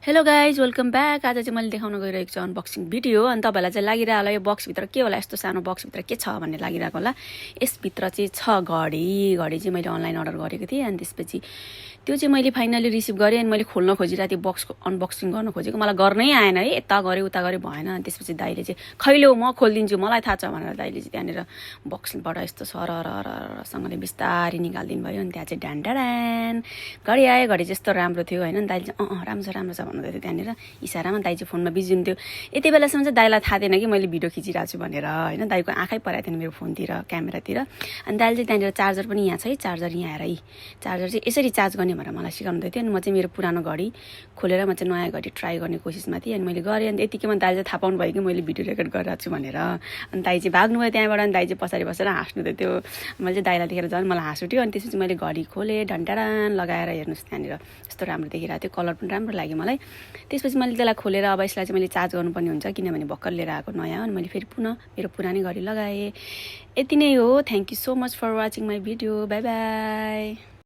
Hello guys welcome back. आज चाहिँ मैले देखाउन गइरहेको छु अनबक्सिङ भिडियो। अनि तपाईँलाई चाहिँ लागिरहेको होला यो बक्सभित्र के होला, यस्तो सानो बक्सभित्र के छ भन्ने लागिरहेको होला। यसभित्र चाहिँ छ घडी चाहिँ मैले अनलाइन अर्डर गरेको थिएँ। अनि त्यसपछि त्यो चाहिँ मैले फाइनली रिसिभ गरेँ। अनि मैले खोल्न खोजिरहेको थिएँ, बक्सको अनबक्सिङ गर्न खोजेको, मलाई गर्नै आएन है, यता गरेँ उता गरेँ भएन। अनि त्यसपछि दाइले चाहिँ खैलो म खोलिदिन्छु, मलाई थाहा छ भनेर दाइले चाहिँ त्यहाँनिर बक्सबाट यस्तो सरसँगले बिस्तारै निकालिदिनु भयो। अनि त्यहाँ चाहिँ ढ्यान्डाडान घडी आयो। घडी चाहिँ यस्तो राम्रो थियो होइन। दाइले चाहिँ राम्रो छ भन्नुहुँदै थियो त्यहाँनिर इसारामा। दाइ चाहिँ फोनमा बिजी हुन्थ्यो। यति बेलासम्म चाहिँ दाइलाई थाहा थिएन कि मैले भिडियो खिचिरहेको छु भनेर होइन। दाइको आँखै परेको थिएन मेरो फोनतिर, क्यामेरातिर। अनि दाइले चाहिँ त्यहाँनिर चार्जर पनि यहाँ छ है, चार्जर यहाँ आएर है, चार्जर चाहिँ यसरी चार्ज गर्ने भनेर मलाई सिकाउँदै थियो। अनि म चाहिँ मेरो पुरानो घडी खोलेर म चाहिँ नयाँ घडी ट्राई गर्ने कोसिसमा थिएँ। अनि मैले गरेँ। अनि यतिकैमा दाइले चाहिँ थाहा पाउनु भयो कि मैले भिडियो रेकर्ड गरिरहेको छु भनेर। अनि दाइ चाहिँ भाग्नुभयो त्यहाँबाट। अनि दाइ चाहिँ पछाडि बसेर हाँस्नुहुँदै थियो। मैले चाहिँ दाइलाई देखेर झन् मलाई हाँस उठ्यो। अनि त्यसपछि मैले घडी खोलेँ, ढन्टाडान लगाएर हेर्नुहोस् त्यहाँनिर यस्तो राम्रो देखिरहेको थियो, कलर पनि राम्रो लाग्यो मलाई। त्यसपछि मैले त्यसलाई खोलेर अब यसलाई चाहिँ मैले चार्ज गर्नुपर्ने हुन्छ, किनभने भर्खर लिएर आएको नयाँ। अनि मैले फेरि पुनः मेरो पुरानै घडी लगाएँ। यति नै हो। Thank you so much for watching my video. Bye by.